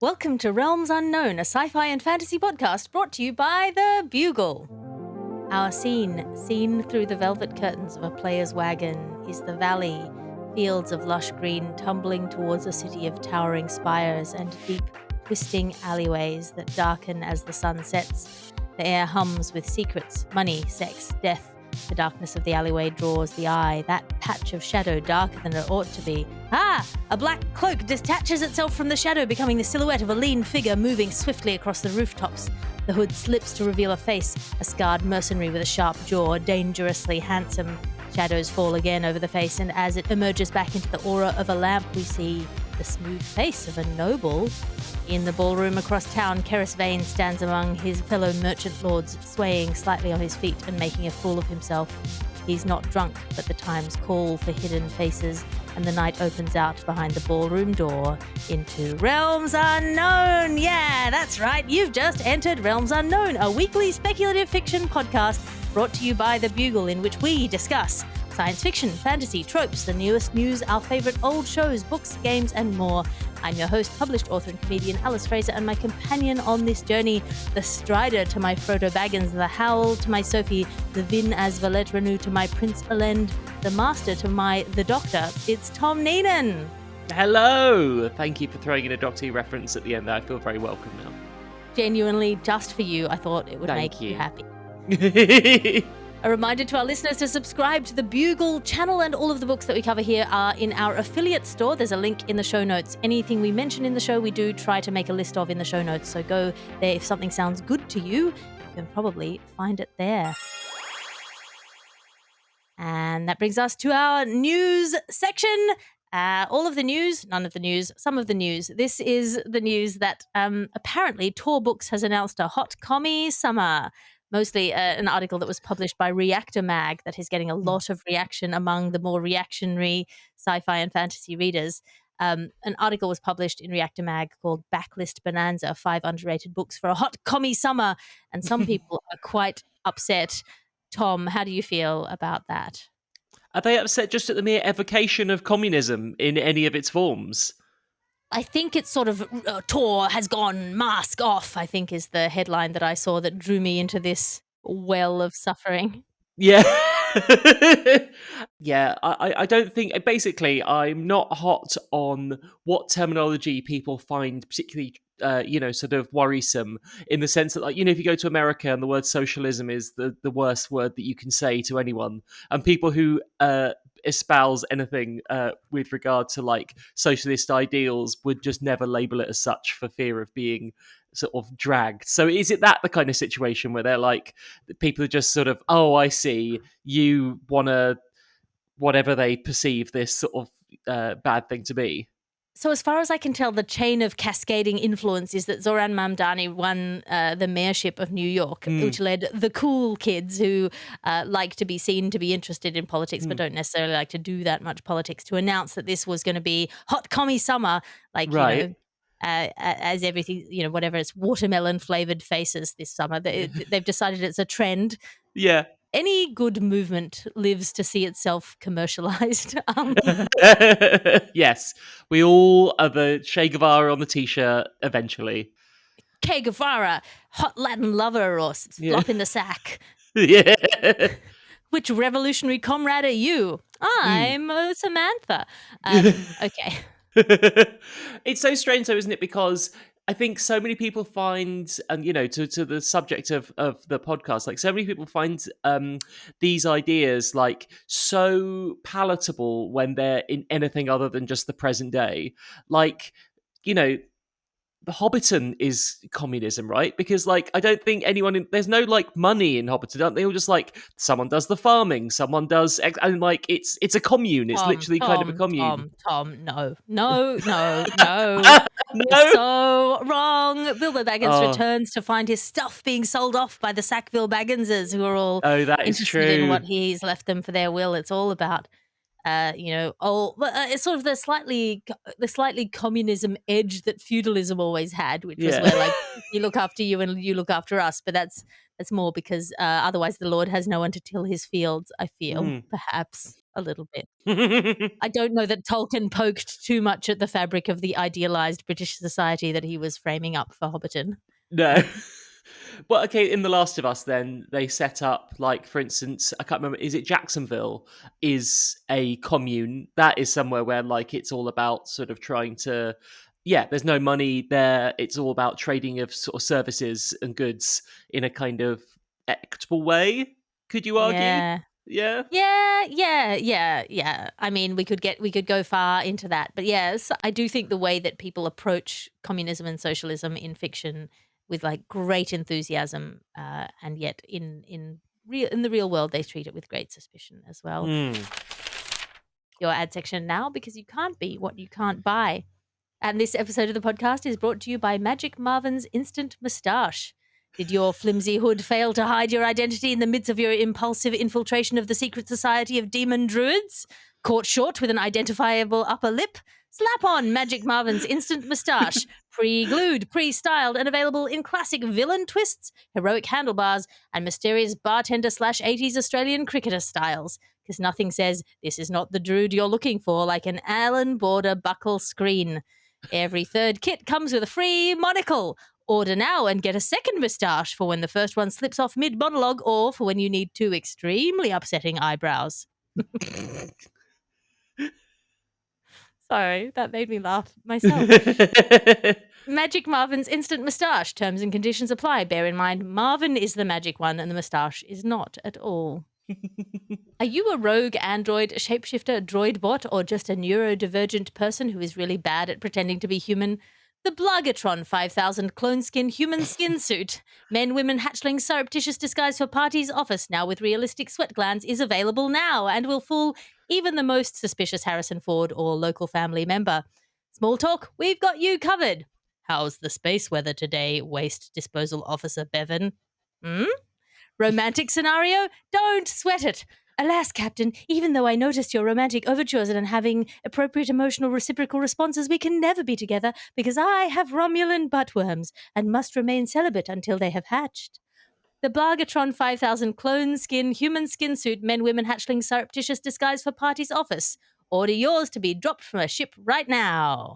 Welcome to Realms Unknown, a sci-fi and fantasy podcast brought to you by The Bugle. Our scene, seen through the velvet curtains of a player's wagon, is the valley, fields of lush green tumbling towards a city of towering spires and deep, twisting alleyways that darken as the sun sets. The air hums with secrets, money, sex, death. The darkness of the alleyway draws the eye, that patch of shadow darker than it ought to be. Ah! A black cloak detaches itself from the shadow, becoming the silhouette of a lean figure moving swiftly across the rooftops. The hood slips to reveal a face, a scarred mercenary with a sharp jaw, dangerously handsome. Shadows fall again over the face, and as it emerges back into the aura of a lamp, we see the smooth face of a noble. In the ballroom across town, Keris Vane stands among his fellow merchant lords, swaying slightly on his feet and making a fool of himself. He's not drunk, but the times call for hidden faces, and the night opens out behind the ballroom door into Realms Unknown. Yeah, that's right. You've just entered Realms Unknown, a weekly speculative fiction podcast brought to you by The Bugle, in which we discuss science fiction, fantasy, tropes, the newest news, our favorite old shows, books, games, and more. I'm your host, published author and comedian Alice Fraser, and my companion on this journey, the Strider to my Frodo Baggins, the Howl to my Sophie, the Vin as Valette Renew to my Prince Elend, the Master to my The Doctor. It's Tom Neenan. Hello! Thank you for throwing in a Doctor Who reference at the end there. I feel very welcome now. Genuinely, just for you, I thought it would make you happy. A reminder to our listeners to subscribe to the Bugle channel, and all of the books that we cover here are in our affiliate store. There's a link in the show notes. Anything we mention in the show, we do try to make a list of in the show notes. So go there. If something sounds good to you, you can probably find it there. And that brings us to our news section. All of the news, none of the news, some of the news. This is the news that apparently Tor Books has announced a hot commie summer. Mostly an article that was published by Reactor Mag that is getting a lot of reaction among the more reactionary sci-fi and fantasy readers. An article was published in Reactor Mag called Backlist Bonanza, 5 underrated books for a hot commie summer. And some people are quite upset. Tom, how do you feel about that? Are they upset just at the mere evocation of communism in any of its forms? I think it's sort of Tor has gone mask off, I think is the headline that I saw that drew me into this well of suffering. Yeah. Yeah, I don't think... Basically, I'm not hot on what terminology people find particularly, sort of worrisome, in the sense that, like, if you go to America and the word socialism is the worst word that you can say to anyone, and people who espouse anything with regard to, like, socialist ideals would just never label it as such for fear of being sort of dragged. So is it that the kind of situation where they're like, people are just sort of, oh, I see, you want to, whatever they perceive this sort of bad thing to be? So as far as I can tell, the chain of cascading influence is that Zoran Mamdani won the mayorship of New York, which led the cool kids who like to be seen to be interested in politics but don't necessarily like to do that much politics, to announce that this was going to be hot commie summer, like, right. As everything, whatever, it's watermelon flavored faces this summer. They've decided it's a trend. Yeah. Any good movement lives to see itself commercialized. Yes, we all are the Che Guevara on the t-shirt eventually. Che Guevara, hot Latin lover, or flop in the sack. Yeah. Which revolutionary comrade are you? I'm Samantha. Okay. It's so strange though, isn't it? Because I think so many people find, and to the subject of the podcast, like, so many people find these ideas like so palatable when they're in anything other than just the present day. Like, the Hobbiton is communism, right? Because, like, I don't think there's no, like, money in Hobbiton, aren't they? All just, like, someone does the farming, someone does, and, like, it's a commune. It's literally kind of a commune. Tom, no. No. No. You're so wrong. Bilbo Baggins returns to find his stuff being sold off by the Sackville Bagginses, who are all that is interested true in what he's left them for their will. It's all about It's sort of the slightly communism edge that feudalism always had, which was Yeah. where like we look after you and you look after us. But that's more because otherwise the Lord has no one to till his fields. I feel perhaps a little bit. I don't know that Tolkien poked too much at the fabric of the idealized British society that he was framing up for Hobbiton. No. Well, okay, in The Last of Us, then, they set up, like, for instance, I can't remember, is it Jacksonville is a commune? That is somewhere where, like, it's all about sort of trying to, yeah, there's no money there. It's all about trading of sort of services and goods in a kind of equitable way, could you argue? Yeah. Yeah? Yeah. I mean, we could go far into that, but yes, I do think the way that people approach communism and socialism in fiction with like great enthusiasm, and yet in the real world they treat it with great suspicion as well. Mm. Your ad section now, because you can't be what you can't buy. And this episode of the podcast is brought to you by Magic Marvin's Instant Moustache. Did your flimsy hood fail to hide your identity in the midst of your impulsive infiltration of the secret society of demon druids? Caught short with an identifiable upper lip? Slap on Magic Marvin's Instant Moustache. Pre-glued, pre-styled, and available in classic villain twists, heroic handlebars, and mysterious bartender/80s Australian cricketer styles. Because nothing says, this is not the druid you're looking for, like an Allen Border buckle screen. Every third kit comes with a free monocle. Order now and get a second moustache for when the first one slips off mid-monologue or for when you need two extremely upsetting eyebrows. Sorry, that made me laugh myself. Magic Marvin's Instant Moustache. Terms and conditions apply. Bear in mind, Marvin is the magic one and the moustache is not at all. Are you a rogue android, shapeshifter, droid bot, or just a neurodivergent person who is really bad at pretending to be human? The Blagatron 5000 clone skin human skin suit. Men, women, hatchlings, surreptitious disguise for party's office, now with realistic sweat glands, is available now and will fool even the most suspicious Harrison Ford or local family member. Small talk, we've got you covered. How's the space weather today, Waste Disposal Officer Bevan? Romantic scenario? Don't sweat it. Alas, Captain, even though I noticed your romantic overtures and having appropriate emotional reciprocal responses, we can never be together because I have Romulan buttworms and must remain celibate until they have hatched. The Blagatron 5000 clone skin human skin suit men women hatchling surreptitious disguise for party's office. Order yours to be dropped from a ship right now.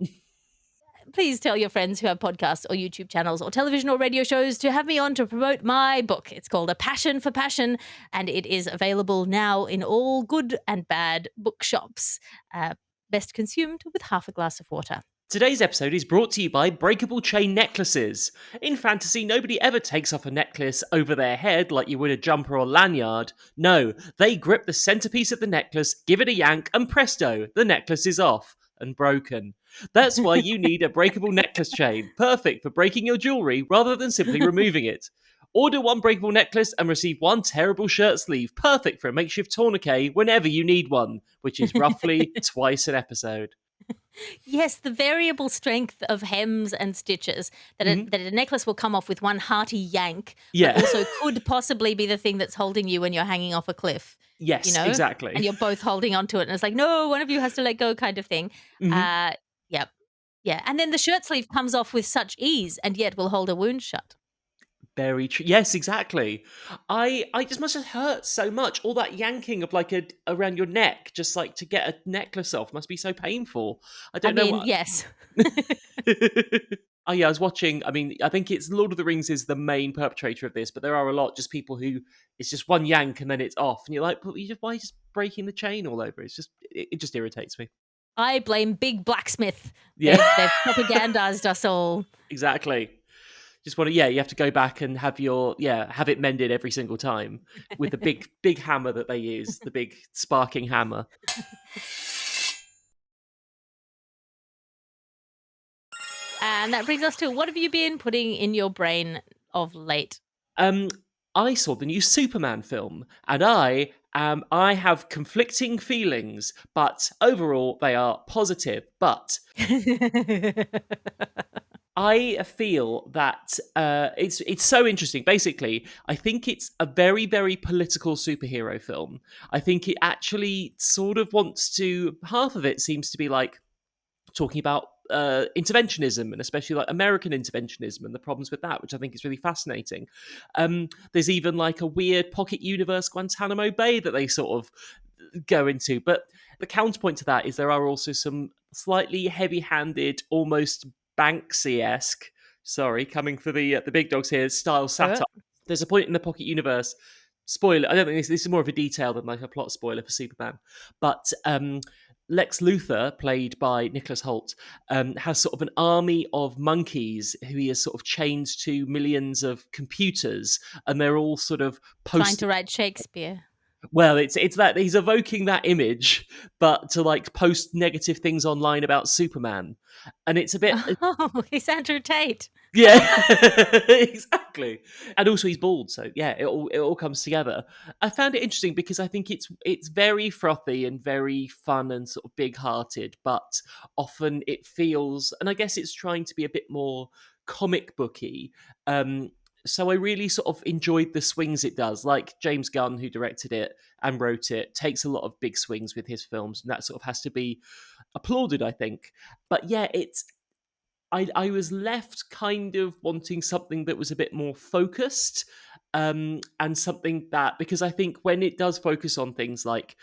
Please tell your friends who have podcasts or YouTube channels or television or radio shows to have me on to promote my book. It's called A Passion for Passion, and it is available now in all good and bad bookshops. Best consumed with half a glass of water. Today's episode is brought to you by breakable chain necklaces. In fantasy, nobody ever takes off a necklace over their head like you would a jumper or lanyard. No, they grip the centerpiece of the necklace, give it a yank, and presto, the necklace is off and broken. That's why you need a breakable necklace chain, perfect for breaking your jewelry rather than simply removing it. Order one breakable necklace and receive one terrible shirt sleeve, perfect for a makeshift tourniquet whenever you need one, which is roughly twice an episode. Yes, the variable strength of hems and stitches that a necklace will come off with one hearty yank, Yeah. but also could possibly be the thing that's holding you when you're hanging off a cliff. Yes, you know? exactly. And you're both holding onto it, and it's like, no, one of you has to let go kind of thing. Yep. Yeah, and then the shirt sleeve comes off with such ease and yet will hold a wound shut. Very true. Yes, exactly. I just must have hurt so much. All that yanking of like around your neck, just like to get a necklace off, must be so painful. I don't know. Yes. Oh yeah, I was watching. I mean, I think it's Lord of the Rings is the main perpetrator of this, but there are a lot just people who it's just one yank and then it's off, and you're like, but why are you just breaking the chain all over? It's just it just irritates me. I blame Big Blacksmith. Yeah, They've propagandized us all. Exactly. Just want to, you have to go back and have have it mended every single time with the big hammer that they use, the big sparking hammer. And that brings us to what have you been putting in your brain of late? I saw the new Superman film, and I have conflicting feelings, but overall they are positive. But I feel that it's so interesting. Basically, I think it's a very, very political superhero film. I think it actually sort of wants to. Half of it seems to be like talking about interventionism, and especially like American interventionism and the problems with that, which I think is really fascinating. There's even like a weird pocket universe Guantanamo Bay that they sort of go into. But the counterpoint to that is there are also some slightly heavy-handed, almost Banksy-esque, sorry, coming for the big dogs here, style satire. There's a point in the pocket universe. Spoiler. I don't think this is more of a detail than like a plot spoiler for Superman, but Lex Luthor, played by Nicholas Hoult, has sort of an army of monkeys who he has sort of chained to millions of computers, and they're all sort of Trying to write Shakespeare. Well, it's that he's evoking that image, but to like post negative things online about Superman, and it's a bit Oh, he's Andrew Tate. yeah, exactly. And also he's bald, so yeah, it all comes together. I found it interesting because I think it's very frothy and very fun and sort of big hearted, but often it feels, and I guess it's trying to be a bit more comic booky. So I really sort of enjoyed the swings it does. Like James Gunn, who directed it and wrote it, takes a lot of big swings with his films, and that sort of has to be applauded, I think. But yeah, I was left kind of wanting something that was a bit more focused, and something that, because I think when it does focus on things like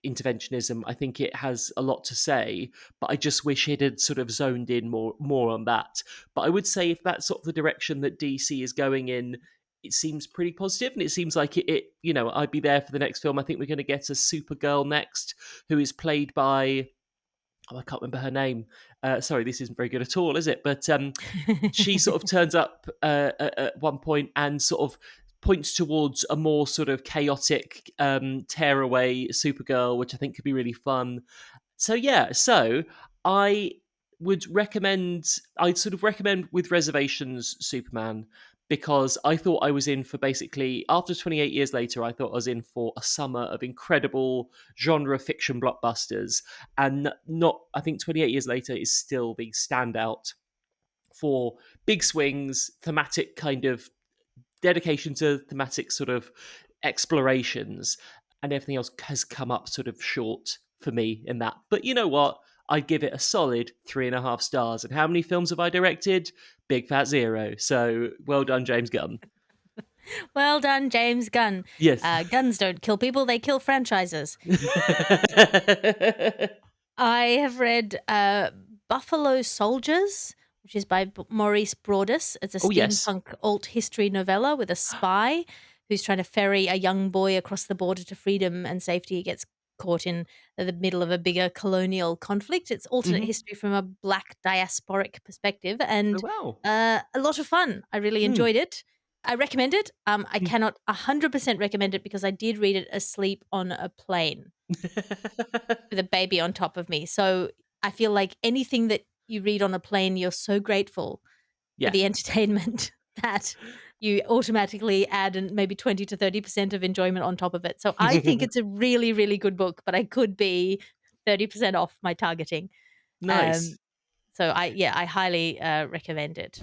interventionism, I think it has a lot to say, but I just wish it had sort of zoned in more on that. But I would say if that's sort of the direction that DC is going in, it seems pretty positive, and it seems like I'd be there for the next film. I think we're going to get a Supergirl next, who is played by, I can't remember her name. Sorry, this isn't very good at all, is it? But she sort of turns up at one point and sort of points towards a more sort of chaotic tearaway Supergirl, which I think could be really fun. So yeah, so I I'd sort of recommend with reservations Superman, because I thought I was in for, basically, after 28 years later, I thought I was in for a summer of incredible genre fiction blockbusters. And not, I think 28 years later is still the standout for big swings, thematic kind of dedication to thematic sort of explorations, and everything else has come up sort of short for me in that. But you know what? I'd give it a solid 3.5 stars. And how many films have I directed? Big fat zero. So well done, James Gunn. Well done, James Gunn. Yes. Guns don't kill people, they kill franchises. I have read Buffalo Soldiers, which is by Maurice Broaddus. It's a Oh, yes. steampunk alt history novella with a spy who's trying to ferry a young boy across the border to freedom and safety. He gets caught in the middle of a bigger colonial conflict. It's alternate Mhm. history from a black diasporic perspective, Oh, and wow. a lot of fun. I really Hmm. enjoyed it. I recommend it. I cannot 100% recommend it because I did read it asleep on a plane with a baby on top of me. So I feel like anything that you read on a plane, you're so grateful for Yeah. the entertainment that you automatically add maybe 20 to 30% of enjoyment on top of it. So I think it's a really, really good book, but I could be 30% off my targeting. Nice. So I highly recommend it.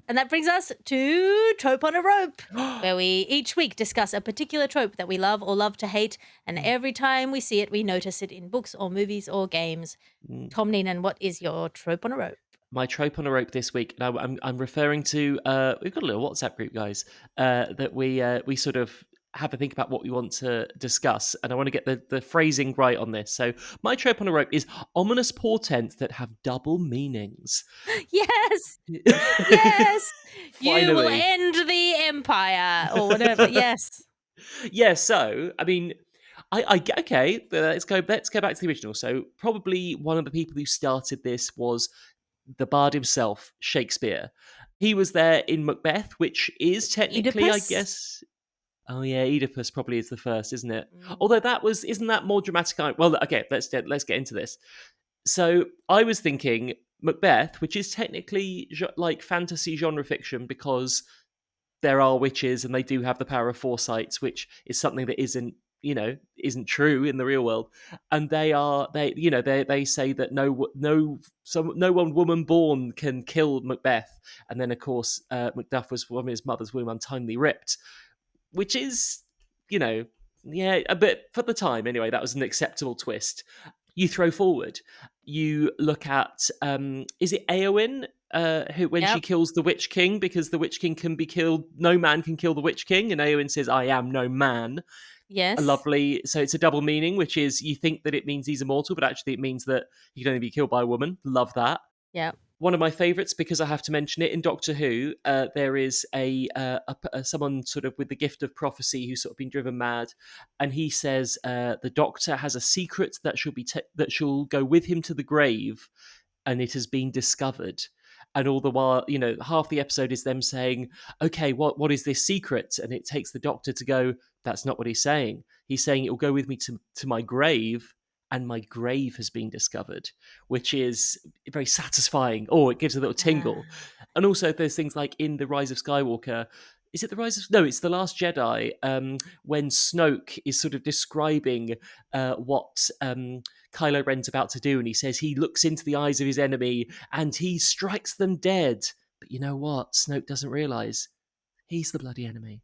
And that brings us to Trope on a Rope, where we each week discuss a particular trope that we love or love to hate, and every time we see it, we notice it in books or movies or games. Tom Neenan, what is your Trope on a Rope? My trope on a rope this week. Now I'm referring to we've got a little WhatsApp group, guys, that we sort of have a think about what we want to discuss, and I want to get the phrasing right on this. So my trope on a rope is ominous portents that have double meanings. Yes, yes, you will Finally. end the empire or whatever. Yes. Yeah, so I mean, okay. Let's go back to the original. So probably one of the people who started this was the bard himself, Shakespeare. He was there in Macbeth, which is technically, I Oedipus? guess. Oh yeah, Oedipus probably is the first, isn't it? Mm. Although isn't that more dramatic? Well, okay, let's get into this. So I was thinking Macbeth, which is technically like fantasy genre fiction, because there are witches and they do have the power of foresight, which is something that isn't isn't true in the real world. And they say that no one woman born can kill Macbeth. And then of course Macduff was from his mother's womb untimely ripped, which is, yeah, a bit for the time anyway. That was an acceptable twist. You throw forward, you look at is it Eowyn, who, when she Yep. kills the Witch King, because the Witch King can be killed, no man can kill the Witch King, and Eowyn says, "I am no man." A Yes. lovely, so it's a double meaning, which is you think that it means he's immortal, but actually it means that he can only be killed by a woman. Love that. Yep. One of my favourites, because I have to mention it, in Doctor Who, there is someone sort of with the gift of prophecy who's sort of been driven mad, and he says the Doctor has a secret that that shall go with him to the grave, and it has been discovered. And all the while, half the episode is them saying, "Okay, what is this secret?" And it takes the Doctor to go, "That's not what he's saying. He's saying it will go with me to my grave." And my grave has been discovered, which is very satisfying. It gives a little tingle. And also, there's things like in The Rise of Skywalker. Is it The Rise of... No, it's The Last Jedi, when Snoke is sort of describing what Kylo Ren's about to do. And he says he looks into the eyes of his enemy and he strikes them dead. But you know what? Snoke doesn't realise. He's the bloody enemy.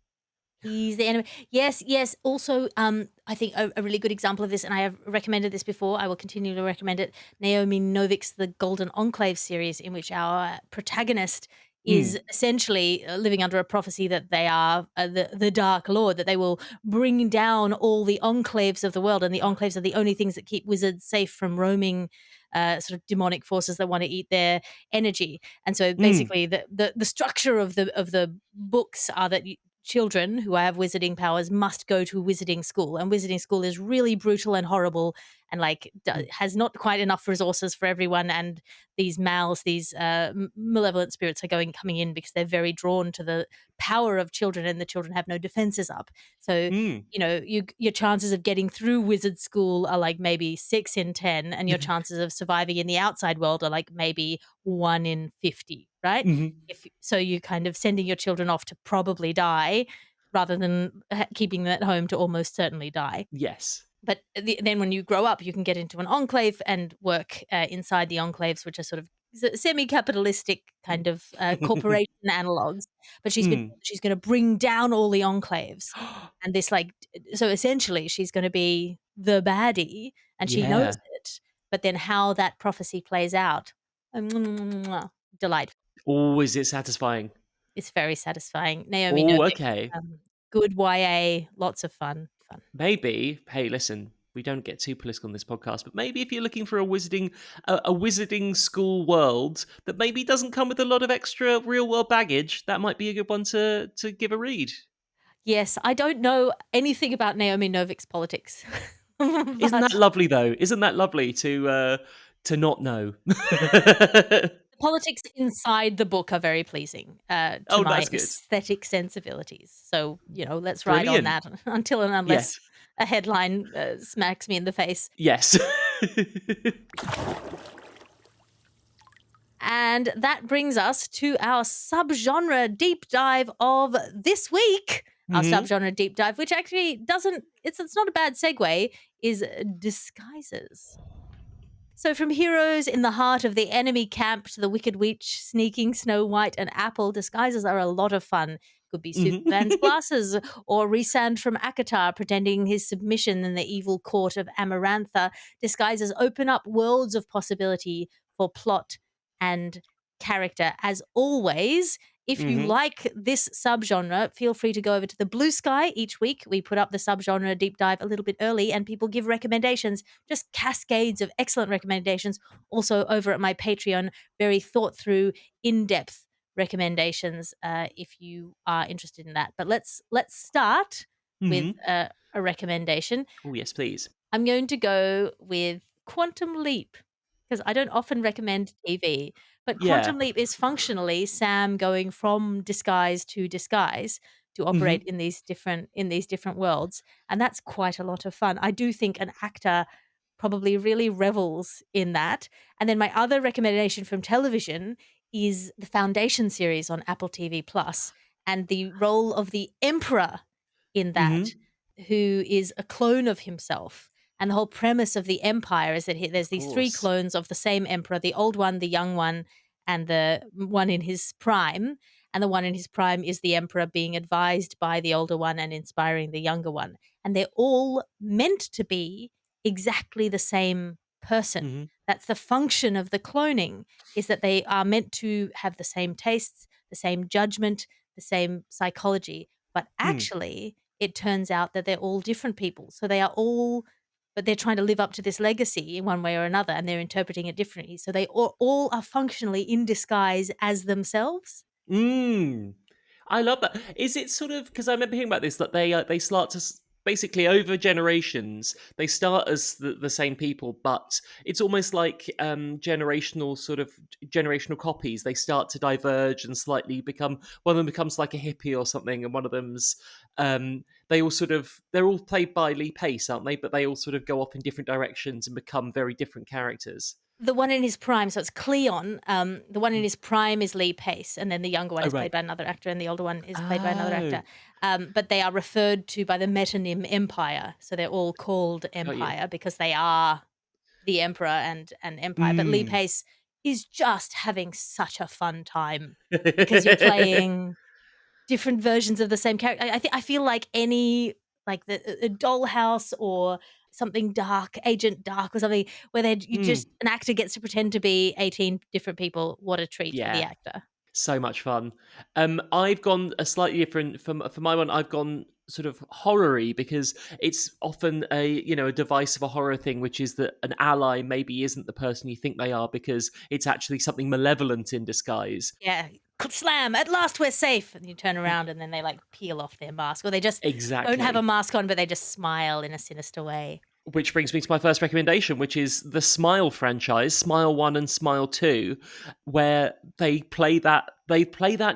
He's the enemy. Yes, yes. Also, I think a really good example of this, and I have recommended this before, I will continue to recommend it, Naomi Novik's The Golden Enclave series, in which our protagonist is essentially living under a prophecy that they are the Dark Lord, that they will bring down all the enclaves of the world, and the enclaves are the only things that keep wizards safe from roaming sort of demonic forces that want to eat their energy. And so basically the structure of the books are that children who have wizarding powers must go to wizarding school, and wizarding school is really brutal and horrible, and has not quite enough resources for everyone. And these Maas, these malevolent spirits, are coming in because they're very drawn to the power of children, and the children have no defenses up. So your chances of getting through wizard school are like maybe 6 in 10, and your chances of surviving in the outside world are like maybe 1 in 50, right? So you're kind of sending your children off to probably die rather than keeping them at home to almost certainly die. Yes. But then when you grow up, you can get into an enclave and work inside the enclaves, which are sort of semi-capitalistic kind of corporation analogs. But she's going to bring down all the enclaves, and this so essentially she's going to be the baddie, and she knows it. But then how that prophecy plays out, delightful. Oh, is it satisfying? It's very satisfying. Naomi Oh, Novik, okay. good YA, lots of fun. Maybe, hey, listen, we don't get too political on this podcast, but maybe if you're looking for a wizarding school world that maybe doesn't come with a lot of extra real world baggage, that might be a good one to give a read. Yes, I don't know anything about Naomi Novik's politics. Isn't that lovely, though? Isn't that lovely to not know? The politics inside the book are very pleasing to my that's good. aesthetic sensibilities. So, let's ride on Brilliant. that until and unless a headline smacks me in the face. Yes. And that brings us to our subgenre deep dive of this week. Our subgenre deep dive, which actually it's not a bad segue, is disguises. So from heroes in the heart of the enemy camp to the Wicked Witch sneaking Snow White and Apple, disguises are a lot of fun. Could be Superman's glasses, or Rhysand from ACOTAR pretending his submission in the evil court of Amarantha. Disguises open up worlds of possibility for plot and character. As always, if you like this subgenre, feel free to go over to the Blue Sky. Each week, we put up the subgenre deep dive a little bit early, and people give recommendations, just cascades of excellent recommendations. Also over at my Patreon, very thought through, in-depth recommendations if you are interested in that. But let's start with a recommendation. Oh, yes, please. I'm going to go with Quantum Leap, because I don't often recommend TV, but Quantum Leap is functionally Sam going from disguise to operate in these different worlds, and that's quite a lot of fun. I do think an actor probably really revels in that. And then my other recommendation from television is the Foundation series on Apple TV Plus, and the role of the Emperor in that. who is a clone of himself. And the whole premise of the empire is that there's Of these three course. clones of the same emperor: the old one, the young one, and the one in his prime. And the one in his prime is the emperor being advised by the older one and inspiring the younger one. And they're all meant to be exactly the same person. Hmm. That's the function of the cloning, is that they are meant to have the same tastes, the same judgment, the same psychology. But Mm. actually, it turns out that they're all different people. So they are all, but they're trying to live up to this legacy in one way or another, and they're interpreting it differently. So they all are functionally in disguise as themselves. Mm. I love that. Is it sort of because I remember hearing about this that they start to basically over generations they start as the same people, but it's almost like generational sort of generational copies. They start to diverge and slightly become one of them becomes like a hippie or something, and one of them's they all sort of they're all played by Lee Pace, aren't they? But they all sort of go off in different directions and become very different characters. The one in his prime, so it's Cleon. The one in his prime is Lee Pace, and then the younger one Oh is right. played by another actor, and the older one is played by another Oh, actor. But they are referred to by the metonym Empire, so they're all called got you. Empire because they are the Emperor and Empire. But Lee Mm. Pace is just having such a fun time because you're playing different versions of the same character. I feel like any like the a Dollhouse or something dark, Agent Dark or something, where they you Mm. just an actor gets to pretend to be 18 different people. What a treat for the Yeah. actor. So much fun. I've gone a slightly different for my one. I've gone sort of horror-y because it's often a device of a horror thing, which is that an ally maybe isn't the person you think they are because it's actually something malevolent in disguise. Yeah. Slam, at last we're safe. And you turn around and then they like peel off their mask. Or they just don't have a Exactly. mask on, but they just smile in a sinister way. Which brings me to my first recommendation, which is the Smile franchise, Smile 1 and Smile 2, where they play that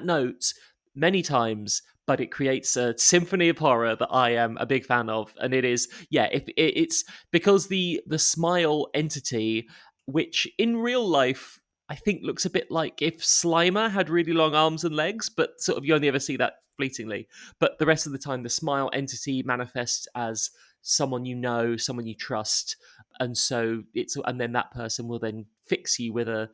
note many times, but it creates a symphony of horror that I am a big fan of. And it is, yeah, if it's because the Smile entity, which in real life I think looks a bit like if Slimer had really long arms and legs, but sort of you only ever see that fleetingly. But the rest of the time, the Smile entity manifests as someone you know, someone you trust, and then that person will then fix you with a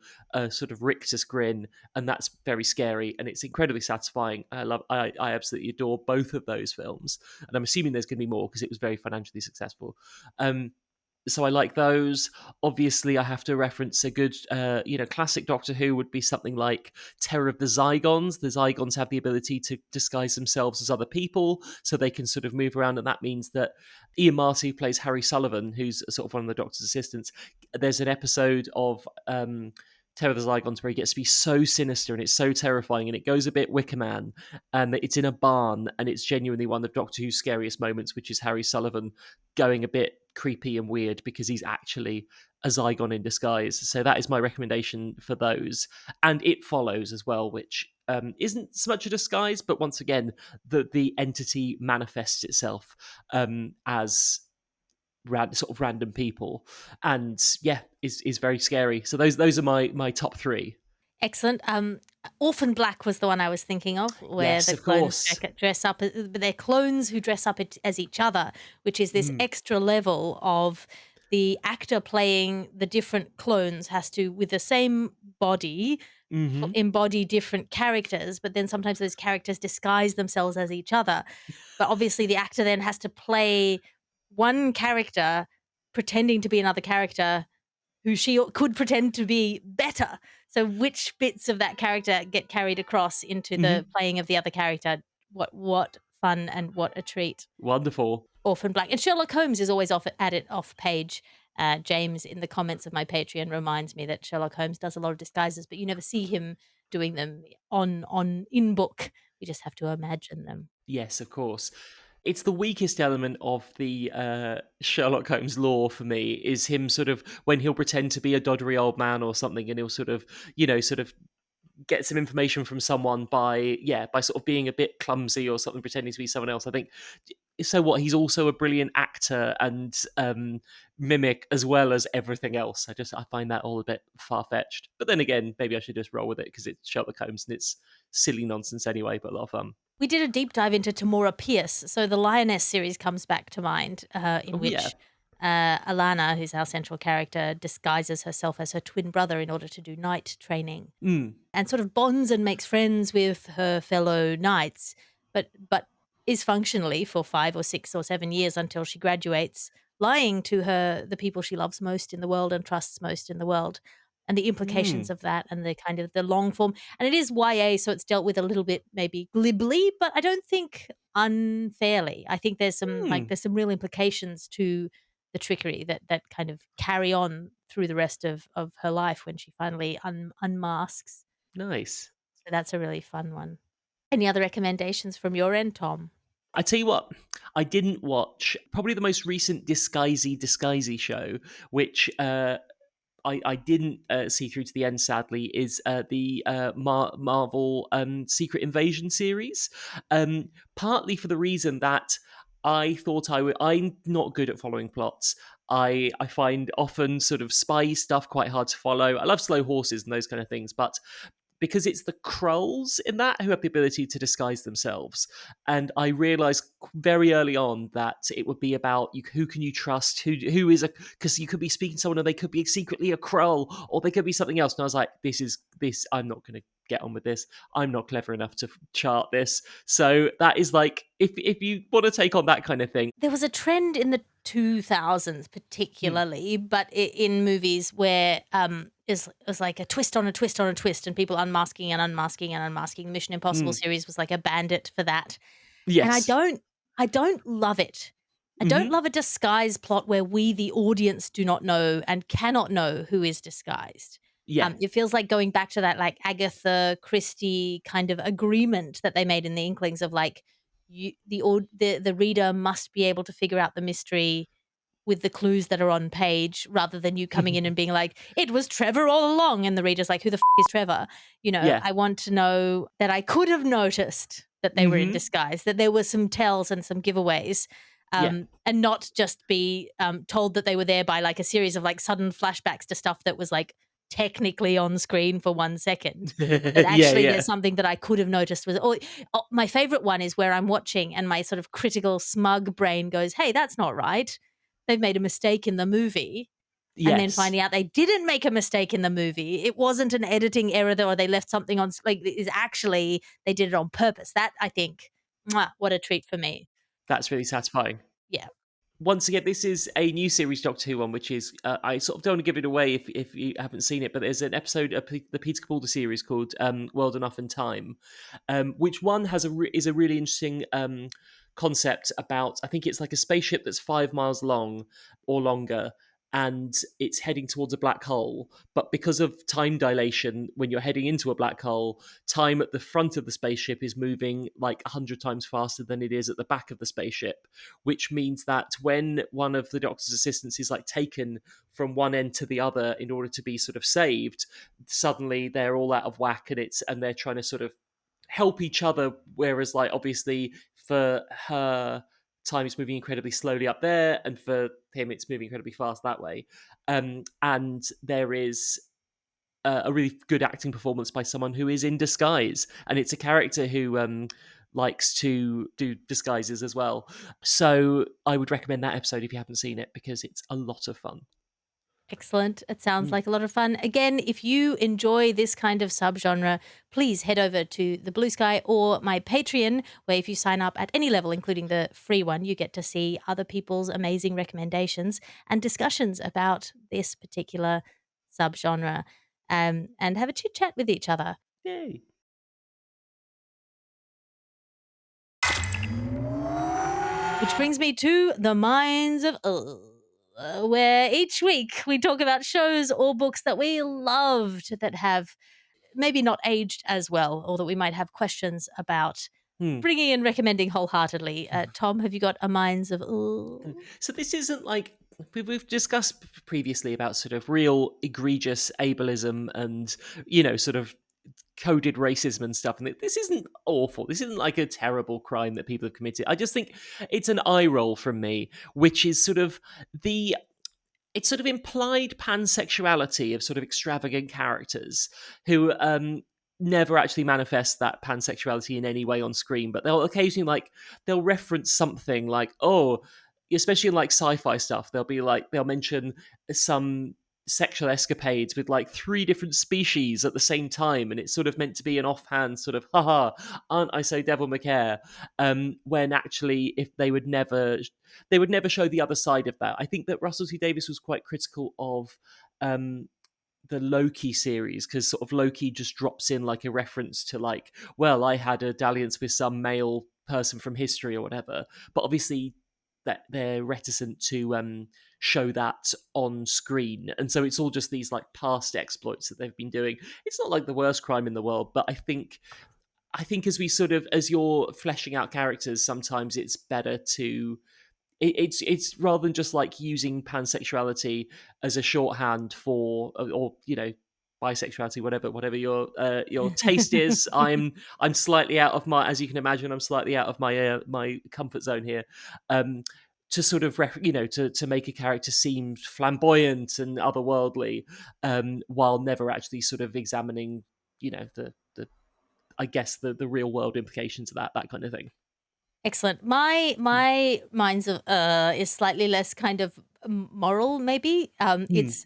sort of rictus grin, and that's very scary and it's incredibly satisfying. I absolutely adore both of those films, and I'm assuming there's going to be more because it was very financially successful. Um, so I like those. Obviously, I have to reference a good, classic Doctor Who would be something like Terror of the Zygons. The Zygons have the ability to disguise themselves as other people, so they can sort of move around, and that means that Ian Marty plays Harry Sullivan, who's sort of one of the Doctor's assistants. There's an episode of Terror of the Zygons where he gets to be so sinister and it's so terrifying, and it goes a bit Wicker Man, and it's in a barn, and it's genuinely one of Doctor Who's scariest moments, which is Harry Sullivan going a bit creepy and weird because he's actually a Zygon in disguise. So that is my recommendation for those. And It Follows as well, which isn't so much a disguise, but once again, the entity manifests itself as sort of random people, and yeah, is very scary. So those are my top three. Excellent. Orphan Black was the one I was thinking of, where Yes, the of clones course. dress up, but they're clones who dress up as each other, which is this Mm. extra level of the actor playing the different clones has to, with the same body, Hmm. embody different characters, but then sometimes those characters disguise themselves as each other. But obviously, the actor then has to play one character pretending to be another character who she could pretend to be better. So which bits of that character get carried across into the Hmm. playing of the other character? What fun and what a treat. Wonderful. Orphan Black. And Sherlock Holmes is always off at it off page. James in the comments of my Patreon reminds me that Sherlock Holmes does a lot of disguises, but you never see him doing them on in book. We just have to imagine them. Yes, of course. It's the weakest element of the Sherlock Holmes lore for me is him sort of when he'll pretend to be a doddery old man or something, and he'll sort of get some information from someone by sort of being a bit clumsy or something, pretending to be someone else. I think so. What he's also a brilliant actor and mimic as well as everything else. I find that all a bit far fetched. But then again, maybe I should just roll with it because it's Sherlock Holmes and it's silly nonsense anyway, but a lot of fun. We did a deep dive into Tamora Pierce. So the Lioness series comes back to mind, in Oh yeah. which Alana, who's our central character, disguises herself as her twin brother in order to do knight training Mm. and sort of bonds and makes friends with her fellow knights, but is functionally for 5 or 6 or 7 years until she graduates, lying to the people she loves most in the world and trusts most in the world, and the implications Mm. of that and the kind of the long form. And it is YA, so it's dealt with a little bit maybe glibly, but I don't think unfairly. I think Mm. there's some real implications to the trickery that kind of carry on through the rest of her life when she finally unmasks. Nice. So that's a really fun one. Any other recommendations from your end, Tom? I tell you what, I didn't watch probably the most recent disguisey show, which I didn't see through to the end, sadly, is the Marvel Secret Invasion series. Partly for the reason that I thought I would. I'm not good at following plots. I find often sort of spy stuff quite hard to follow. I love slow horses and those kind of things, but because it's the Krulls in that who have the ability to disguise themselves. And I realized very early on that it would be about who can you trust, who is a, because you could be speaking to someone and they could be secretly a Krull or they could be something else. And I was like, this, I'm not going to get on with this. I'm not clever enough to chart this. So that is like, if you want to take on that kind of thing. There was a trend in the 2000s, Hmm. particularly, but in movies where it was like a twist on a twist on a twist, and people unmasking and unmasking and unmasking. Mission Impossible Hmm. series was like a bandit for that, and Yes. I don't love it. I don't Hmm. love a disguise plot where we, the audience, do not know and cannot know who is disguised. Yeah. It feels like going back to that like Agatha Christie kind of agreement that they made in the Inklings of like the reader must be able to figure out the mystery with the clues that are on page rather than you coming in and being like, it was Trevor all along. And the reader's like, who the is Trevor? Yeah. I want to know that I could have noticed that they were in Hmm. disguise, that there were some tells and some giveaways. Yeah. And not just be told that they were there by like a series of like sudden flashbacks to stuff that was like technically on screen for 1 second. That Yeah. actually Yeah. there's something that I could have noticed was, my favorite one is where I'm watching and my sort of critical smug brain goes, hey, that's not right. They've made a mistake in the movie. And then Yes. finding out they didn't make a mistake in the movie. It wasn't an editing error or they left something on, like, is actually, they did it on purpose. That, I think, mwah, what a treat for me. That's really satisfying. Yeah. Once again, this is a new series Doctor Who one, which is I sort of don't want to give it away if you haven't seen it, but there's an episode of the Peter Capaldi series called World Enough and Time, which one has is a really interesting concept about. I think it's like a spaceship that's 5 miles long or longer. And it's heading towards a black hole. But because of time dilation, when you're heading into a black hole, time at the front of the spaceship is moving like 100 times faster than it is at the back of the spaceship, which means that when one of the doctor's assistants is like taken from one end to the other in order to be sort of saved, suddenly they're all out of whack and they're trying to sort of help each other. Whereas, like, obviously, for her, time is moving incredibly slowly up there, and for him, it's moving incredibly fast that way. And there is a really good acting performance by someone who is in disguise, and it's a character who likes to do disguises as well. So I would recommend that episode if you haven't seen it because it's a lot of fun. Excellent. It sounds Mm. like a lot of fun. Again, if you enjoy this kind of subgenre, please head over to the Blue Sky or my Patreon, where if you sign up at any level, including the free one, you get to see other people's amazing recommendations and discussions about this particular subgenre, and have a chit chat with each other. Yay. Which brings me to the Minds of where each week we talk about shows or books that we loved that have maybe not aged as well, or that we might have questions about Hmm. bringing and recommending wholeheartedly. Tom, have you got a Minds of So this isn't like we've discussed previously about sort of real egregious ableism and sort of coded racism and stuff. And this isn't awful. This isn't like a terrible crime that people have committed. I just think it's an eye roll from me, which is sort of the it's sort of implied pansexuality of sort of extravagant characters who never actually manifest that pansexuality in any way on screen, but they'll occasionally they'll reference something like, oh, especially in like sci-fi stuff, they'll mention some sexual escapades with like three different species at the same time, and it's sort of meant to be an offhand sort of haha, aren't I so devil may care, when actually if they would never show the other side of that. I think that Russell T Davies was quite critical of the Loki series, because sort of Loki just drops in like a reference to like, well, I had a dalliance with some male person from history or whatever, but obviously that they're reticent to show that on screen, and so it's all just these like past exploits that they've been doing. It's not like the worst crime in the world, but I think as you're fleshing out characters, sometimes it's better to it's rather than just like using pansexuality as a shorthand for, or bisexuality, whatever your taste is. I'm slightly out of my, as you can imagine, I'm slightly out of my comfort zone here. To sort of to make a character seem flamboyant and otherworldly, while never actually sort of examining the I guess the real world implications of that kind of thing. Excellent. My minds of is slightly less kind of moral, maybe. Hmm. It's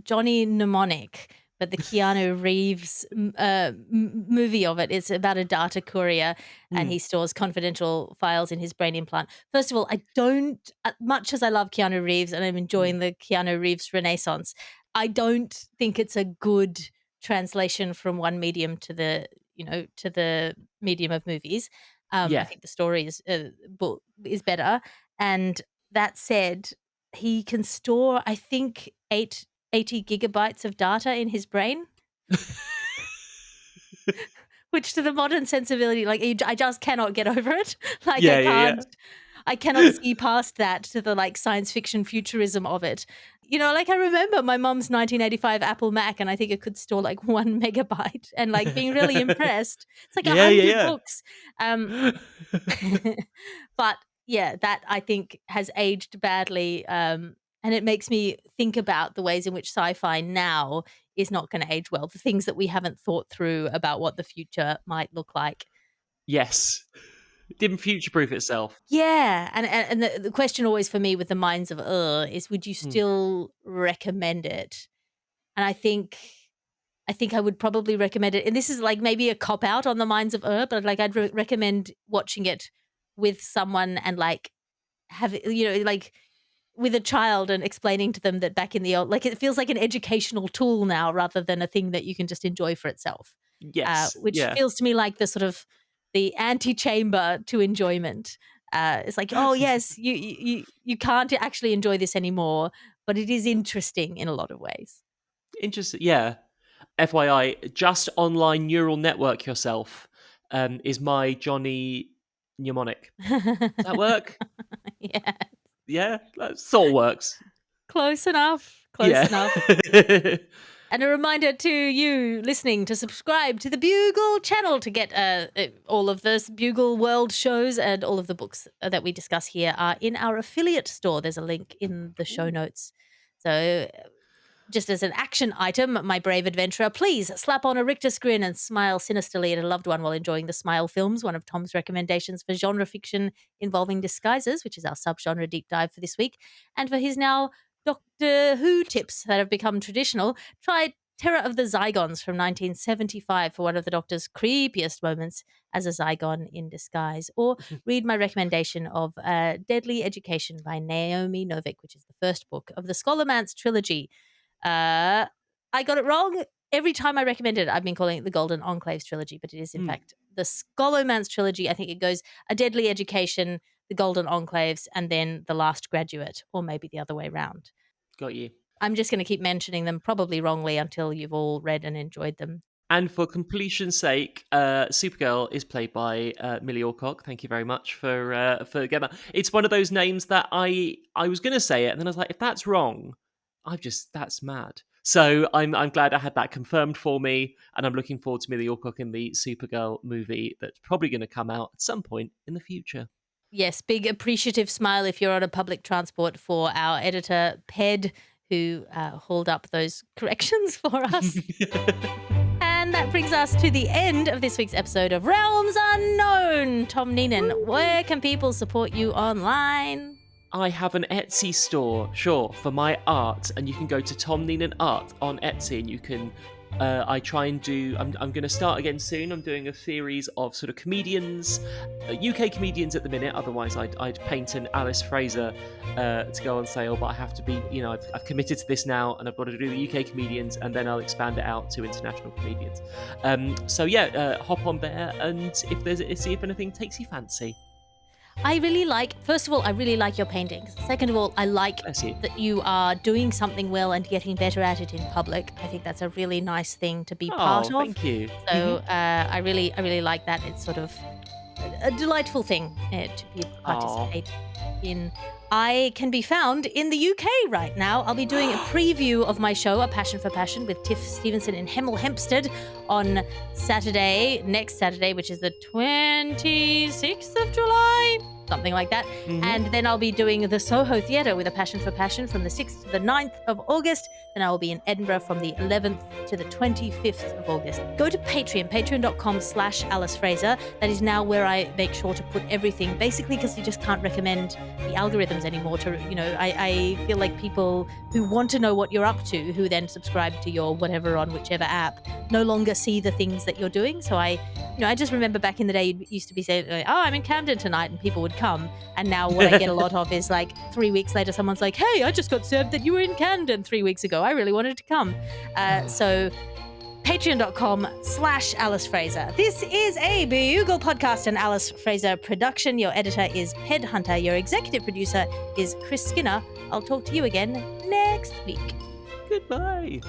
Johnny Mnemonic, but the Keanu Reeves movie of it. It's about a data courier, and Hmm. he stores confidential files in his brain implant. First of all, I don't, much as I love Keanu Reeves and I'm Hmm. enjoying the Keanu Reeves renaissance, I don't think it's a good translation from one medium to the medium of movies. I Yeah. think the story is better. And that said, he can store, I think, 80 gigabytes of data in his brain, which to the modern sensibility, like I just cannot get over it. Like Yeah, yeah, I cannot yeah. see past that to the like science fiction futurism of it. Like I remember my mom's 1985 Apple Mac, and I think it could store like 1 megabyte, and like being really impressed. It's like Yeah, 100 yeah, books. Um, yeah. but yeah, that I think has aged badly. And it makes me think about the ways in which sci-fi now is not going to age well. The things that we haven't thought through about what the future might look like. Yes. It didn't future-proof itself. Yeah, and the question always for me with the Minds of is, would you Mm. still recommend it? And I think I would probably recommend it. And this is like maybe a cop out on the Minds of but like I'd recommend watching it with someone and like have it, like with a child and explaining to them that back in the old, like it feels like an educational tool now rather than a thing that you can just enjoy for itself. Yes. Which Yeah. feels to me like the sort of the antechamber to enjoyment. It's like, oh yes, you can't actually enjoy this anymore, but it is interesting in a lot of ways. Interesting. Yeah. FYI, just online neural network yourself is my Johnny mnemonic. Does that work? Yeah, Yeah, that sort of works. close enough. Close Yeah. enough. And a reminder to you listening to subscribe to the Bugle channel to get all of this Bugle World shows, and all of the books that we discuss here are in our affiliate store. There's a link in the show Ooh. notes. So just as an action item, my brave adventurer, please slap on a Richter's grin and smile sinisterly at a loved one while enjoying the Smile films, one of Tom's recommendations for genre fiction involving disguises, which is our subgenre deep dive for this week. And for his now Doctor Who tips that have become traditional, try Terror of the Zygons from 1975 for one of the Doctor's creepiest moments as a Zygon in disguise. Or read my recommendation of Deadly Education by Naomi Novik, which is the first book of the Scholomance trilogy. I got it wrong. Every time I recommend it, I've been calling it the Golden Enclaves trilogy, but it is in Hmm. fact the Scholomance trilogy. I think it goes A Deadly Education, the Golden Enclaves, and then The Last Graduate, or maybe the other way around. Got you. I'm just going to keep mentioning them, probably wrongly, until you've all read and enjoyed them. And for completion's sake, Supergirl is played by Millie Alcock. Thank you very much for getting that. It's one of those names that I was going to say it, and then I was like, if that's wrong, that's mad. So I'm glad I had that confirmed for me, and I'm looking forward to Millie Alcock in the Supergirl movie that's probably going to come out at some point in the future. Yes, big appreciative smile if you're on a public transport for our editor, Ped, who hauled up those corrections for us. And that brings us to the end of this week's episode of Realms Unknown. Tom Neenan, where can people support you online? I have an Etsy store, sure, for my art, and you can go to Tom Neenan Art on Etsy, and you can. I try and do. I'm going to start again soon. I'm doing a series of sort of comedians, UK comedians at the minute. Otherwise, I'd paint an Alice Fraser to go on sale. But I have to be, I've committed to this now, and I've got to do the UK comedians, and then I'll expand it out to international comedians. Hop on there, and see if anything takes your fancy. First of all, I really like your paintings. Second of all, I like that you are doing something well and getting better at it in public. I think that's a really nice thing to be part of. Thank you. So I really like that. It's sort of a delightful thing to participate in. I can be found in the UK right now. I'll be doing a preview of my show, A Passion for Passion, with Tiff Stevenson in Hemel Hempstead on next Saturday, which is the 26th of July, something like that. Mm-hmm. And then I'll be doing the Soho Theatre with A Passion for Passion from the 6th to the 9th of August. Then I will be in Edinburgh from the 11th to the 25th of August. Go to Patreon, patreon.com/Alice Fraser. That is now where I make sure to put everything, basically because you just can't recommend the algorithms anymore to, I feel like people who want to know what you're up to, who then subscribe to your whatever on whichever app, no longer see the things that you're doing. So I just remember back in the day, you used to be saying, oh, I'm in Camden tonight, and people would come. And now what I get a lot of is like 3 weeks later, someone's like, hey, I just got served that you were in Camden 3 weeks ago. I really wanted to come. So patreon.com/Alice Fraser. This is a Bugle podcast and Alice Fraser production. Your editor is Ped Hunter. Your executive producer is Chris Skinner. I'll talk to you again next week. Goodbye.